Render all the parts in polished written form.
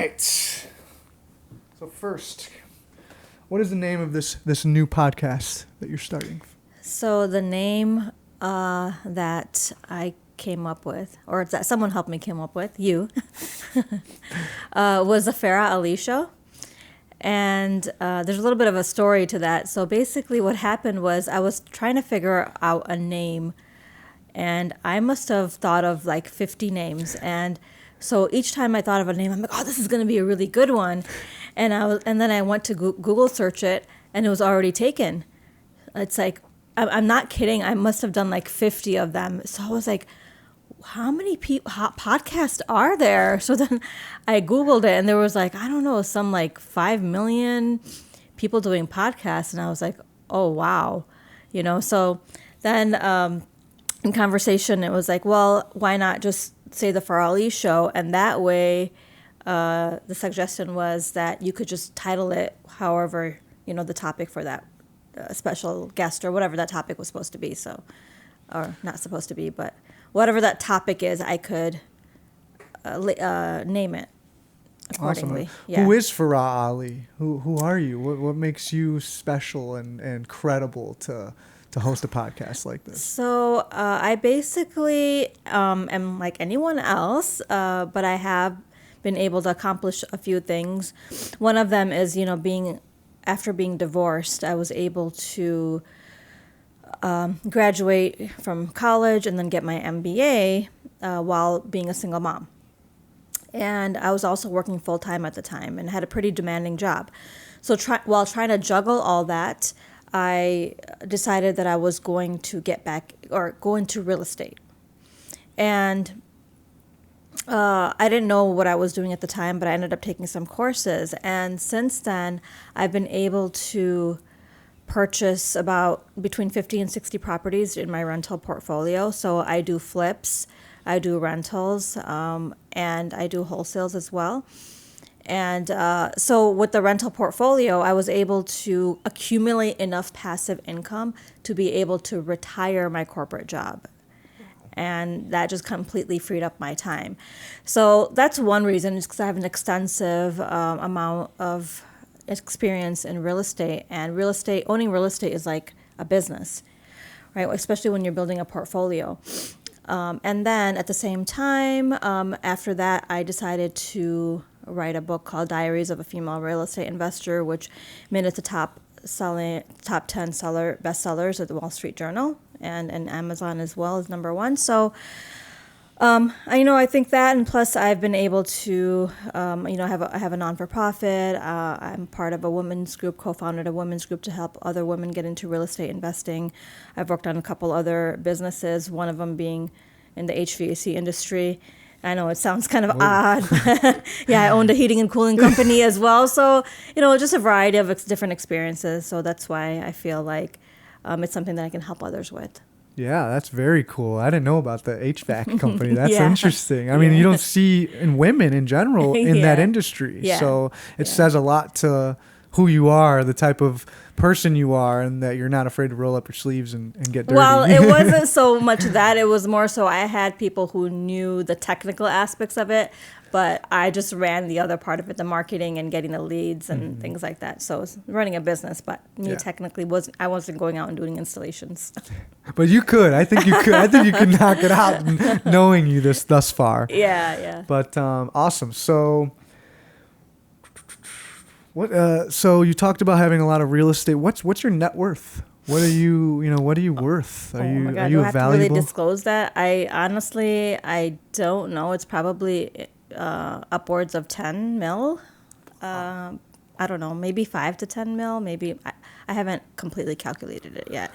right. So first, what is the name of this new podcast that you're starting? So the name that I came up with, or that someone helped me come up with, you, was the Farrah Ali Show. And there's a little bit of a story to that. So basically what happened was I was trying to figure out a name, and I must have thought of like 50 names. And so each time I thought of a name, I'm like, oh, this is going to be a really good one. And then I went to Google search it, and it was already taken. It's like, I'm not kidding. I must have done like 50 of them. So I was like, how many podcasts are there? So then I Googled it, and there was like, I don't know, some like 5 million people doing podcasts. And I was like, oh, wow. So then in conversation, it was like, well, why not just say the Farrah Ali Show? And that way, the suggestion was that you could just title it however, the topic for that special guest or whatever that topic was supposed to be. So, or not supposed to be, but whatever that topic is, I could name it accordingly. Awesome. Yeah. Who is Farrah Ali? Who are you? What makes you special and credible to host a podcast like this? So I basically am like anyone else, but I have been able to accomplish a few things. One of them is, after being divorced, I was able to graduate from college and then get my MBA while being a single mom. And I was also working full-time at the time and had a pretty demanding job. So while trying to juggle all that, I decided that I was going to get back or go into real estate. And I didn't know what I was doing at the time, but I ended up taking some courses. And since then, I've been able to purchase about between 50 and 60 properties in my rental portfolio. So I do flips, I do rentals, and I do wholesales as well. And so with the rental portfolio, I was able to accumulate enough passive income to be able to retire my corporate job. And that just completely freed up my time. So that's one reason, is because I have an extensive amount of experience in real estate. And owning real estate is like a business, right? Especially when you're building a portfolio. And then at the same time, after that, I decided to write a book called Diaries of a Female Real Estate Investor, which made it the top 10 bestsellers of the Wall Street Journal, and Amazon as well as number 1. So I think that, and plus I've been able to I have a non-for-profit. I'm part of a women's group, co-founded a women's group to help other women get into real estate investing. I've worked on a couple other businesses, one of them being in the HVAC industry. I know it sounds kind of odd, but yeah, I owned a heating and cooling company as well. So, just a variety of different experiences. So that's why I feel like it's something that I can help others with. Yeah, that's very cool. I didn't know about the HVAC company. That's Yeah. interesting. I mean, you don't see in women in general in that industry. Yeah. So it says a lot to who you are, the type of person you are, and that you're not afraid to roll up your sleeves and get dirty. Well, it wasn't so much that. It was more so I had people who knew the technical aspects of it, but I just ran the other part of it, the marketing and getting the leads and things like that. So it was running a business, but me technically I wasn't going out and doing installations. But you could. I think you could. I think you could knock it out knowing you thus far. Yeah. But awesome. So so you talked about having a lot of real estate. What's your net worth? What are you worth? Are you do I have to really disclose that? I don't know. It's probably upwards of 10 mil. I don't know, maybe 5 to 10 mil. Maybe I haven't completely calculated it yet.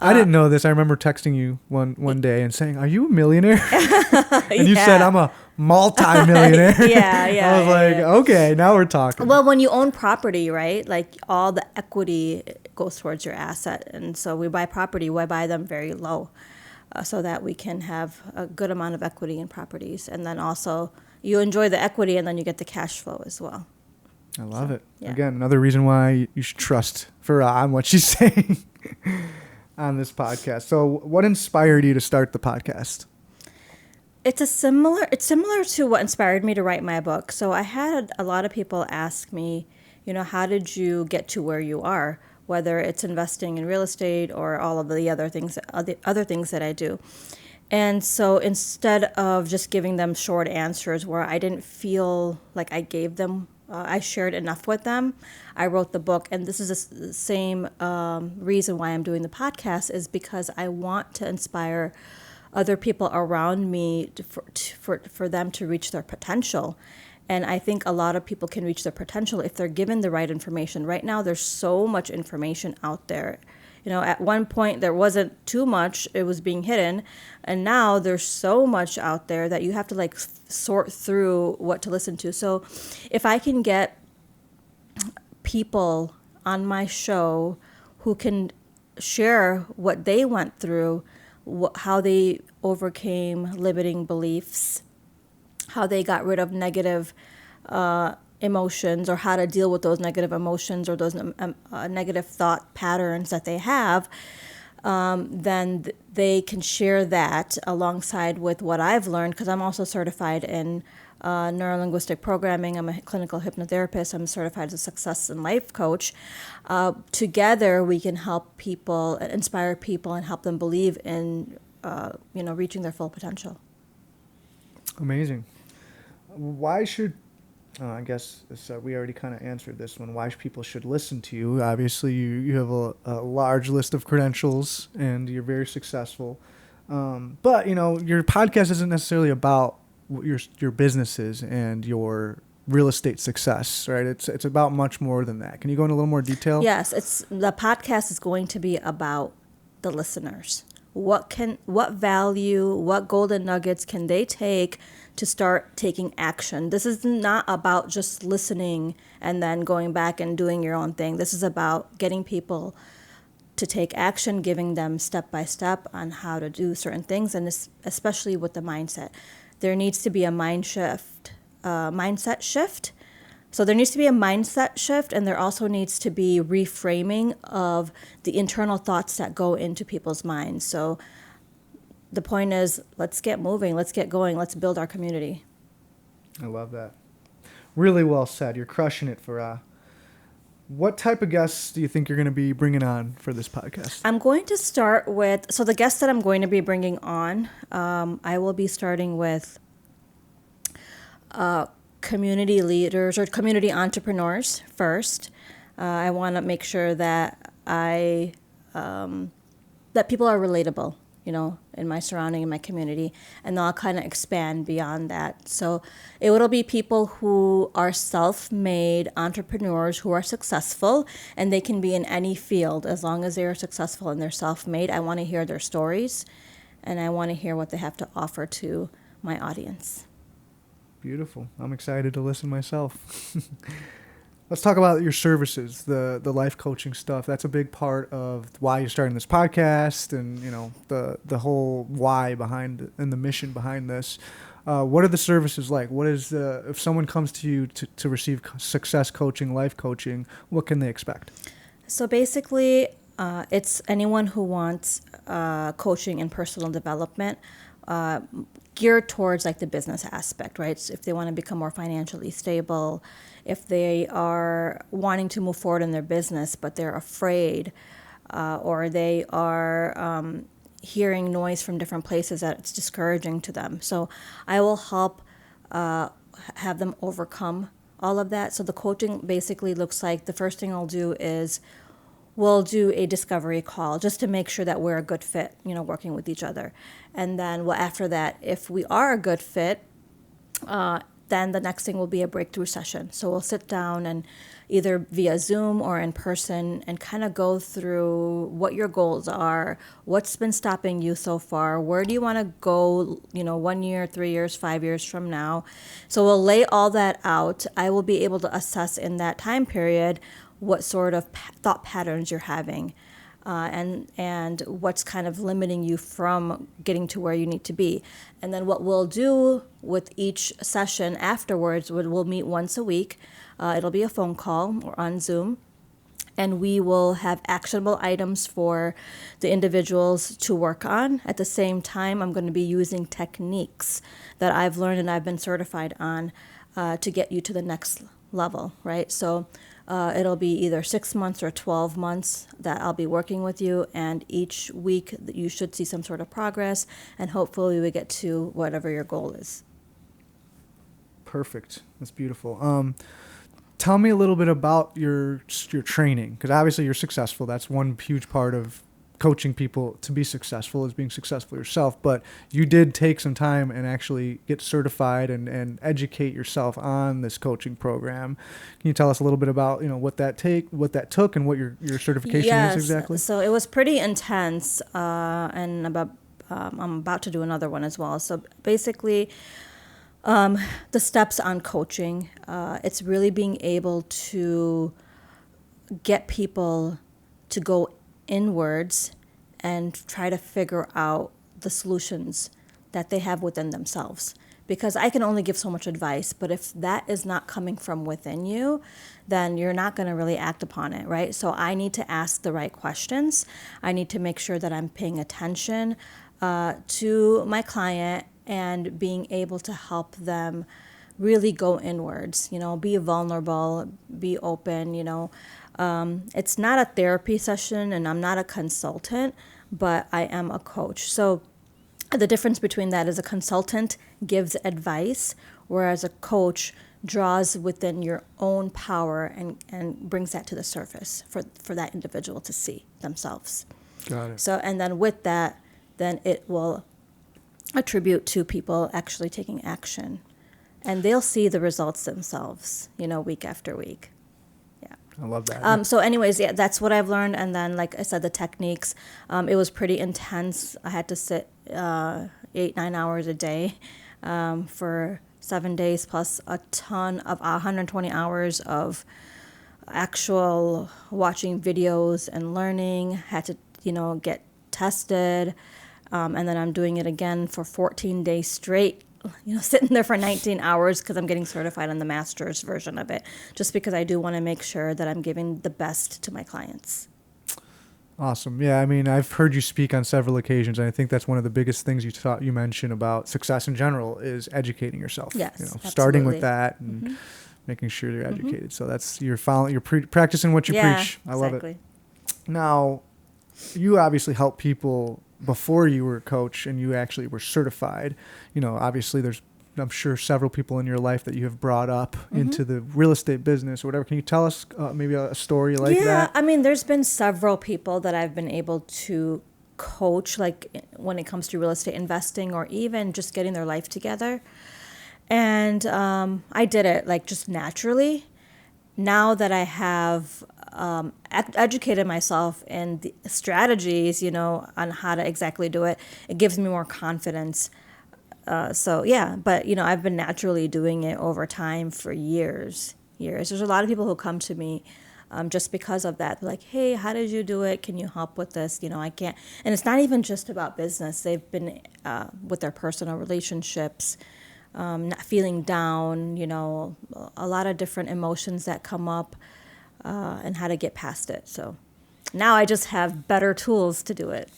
I didn't know this. I remember texting you one day and saying, "Are you a millionaire?" And you said, "I'm a multi-millionaire." Yeah. I was like, "Okay, now we're talking." Well, when you own property, right? Like all the equity goes towards your asset, and so we buy property. We buy them very low, so that we can have a good amount of equity in properties, and then also you enjoy the equity, and then you get the cash flow as well. I love it. Yeah. Again, another reason why you should trust Farrah on what she's saying on this podcast. So what inspired you to start the podcast? It's similar to what inspired me to write my book. So I had a lot of people ask me, how did you get to where you are? Whether it's investing in real estate or all of the other things that I do. And so instead of just giving them short answers where I didn't feel like I gave them, I shared enough with them, I wrote the book. And this is the same reason why I'm doing the podcast, is because I want to inspire other people around me for them to reach their potential. And I think a lot of people can reach their potential if they're given the right information. Right now, there's so much information out there. At one point there wasn't too much, it was being hidden. And now there's so much out there that you have to sort through what to listen to. So if I can get people on my show who can share what they went through, how they overcame limiting beliefs, how they got rid of negative emotions, or how to deal with those negative emotions or those negative thought patterns that they have, then they can share that alongside with what I've learned, because I'm also certified in neurolinguistic programming. I'm a clinical hypnotherapist. I'm certified as a success and life coach. Together, we can help people, inspire people, and help them believe in, reaching their full potential. Amazing. Why should, I guess we already kind of answered this one, why people should listen to you? Obviously, you have a large list of credentials, and you're very successful. But, your podcast isn't necessarily about your businesses and your real estate success, right? It's about much more than that. Can you go into a little more detail? Yes, the podcast is going to be about the listeners. What value, what golden nuggets can they take to start taking action? This is not about just listening and then going back and doing your own thing. This is about getting people to take action, giving them step by step on how to do certain things, and especially with the mindset. There needs to be a mindset shift. So there needs to be a mindset shift, and there also needs to be reframing of the internal thoughts that go into people's minds. So the point is, let's get moving, let's get going, let's build our community. I love that. Really well said. You're crushing it, Farrah. What type of guests do you think you're going to be bringing on for this podcast? I'm going to start with, so the guests that I'm going to be bringing on, I will be starting with community leaders or community entrepreneurs first. I want to make sure that that people are relatable, in my surrounding, in my community, and then I'll kind of expand beyond that. So it'll be people who are self-made entrepreneurs who are successful, and they can be in any field as long as they are successful and they're self-made. I want to hear their stories, and I want to hear what they have to offer to my audience. Beautiful. I'm excited to listen myself. Let's talk about your services, the life coaching stuff. That's a big part of why you're starting this podcast, and the whole why behind it and the mission behind this. What are the services like? What is if someone comes to you to receive success coaching, life coaching, what can they expect? So basically, it's anyone who wants coaching and personal development, geared towards the business aspect, right? So if they want to become more financially stable, if they are wanting to move forward in their business but they're afraid, or they are hearing noise from different places that it's discouraging to them. So I will help have them overcome all of that. So the coaching basically looks like, the first thing I'll do is we'll do a discovery call just to make sure that we're a good fit, working with each other. And then after that, if we are a good fit, then the next thing will be a breakthrough session. So we'll sit down and either via Zoom or in person and kind of go through what your goals are, what's been stopping you so far, where do you want to go, 1 year, 3 years, 5 years from now. So we'll lay all that out. I will be able to assess in that time period what sort of thought patterns you're having, and what's kind of limiting you from getting to where you need to be. And then what we'll do with each session afterwards, we'll meet once a week. It'll be a phone call or on Zoom. And we will have actionable items for the individuals to work on. At the same time, I'm going to be using techniques that I've learned and I've been certified on to get you to the next level, right? So it'll be either 6 months or 12 months that I'll be working with you, and each week you should see some sort of progress, and hopefully we get to whatever your goal is. Perfect. That's beautiful. Tell me a little bit about your training, because obviously you're successful. That's one huge part of coaching people to be successful, is being successful yourself. But you did take some time and actually get certified and educate yourself on this coaching program. Can you tell us a little bit about what that took, and what your certification is exactly? So it was pretty intense, and I'm about to do another one as well. So basically, the steps on coaching, it's really being able to get people to go inwards and try to figure out the solutions that they have within themselves. Because I can only give so much advice, but if that is not coming from within you, then you're not going to really act upon it, right? So I need to ask the right questions. I need to make sure that I'm paying attention to my client and being able to help them really go inwards, be vulnerable, be open, It's not a therapy session and I'm not a consultant, but I am a coach. So the difference between that is a consultant gives advice, whereas a coach draws within your own power and brings that to the surface for that individual to see themselves. Got it. So, and then with that, then it will attribute to people actually taking action, and they'll see the results themselves, week after week. Yeah. I love that. So anyways, yeah, that's what I've learned. And then, like I said, the techniques, it was pretty intense. I had to sit 8-9 hours a day for 7 days, plus a ton of 120 hours of actual watching videos and learning. Had to, get tested. And then I'm doing it again for 14 days straight, sitting there for 19 hours because I'm getting certified on the master's version of it, just because I do want to make sure that I'm giving the best to my clients. Awesome. Yeah, I mean, I've heard you speak on several occasions, and I think that's one of the biggest things you mentioned about success in general is educating yourself. Yes, starting with absolutely. that and making sure you're educated. So that's you're practicing what you preach. I love it. Now, you obviously help people before you were a coach and you actually were certified. Obviously I'm sure several people in your life that you have brought up into the real estate business or whatever. Can you tell us maybe a story like that? Yeah, I mean, there's been several people that I've been able to coach, like when it comes to real estate investing or even just getting their life together. And I did it like just naturally. Now that I have educated myself in the strategies, on how to exactly do it, it gives me more confidence. So yeah, but I've been naturally doing it over time for years. There's a lot of people who come to me just because of that. They're like, hey, how did you do it? Can you help with this? I can't. And it's not even just about business. They've been with their personal relationships, not feeling down, a lot of different emotions that come up and how to get past it. So now I just have better tools to do it.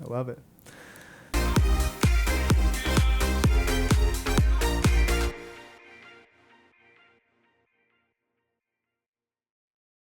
I love it.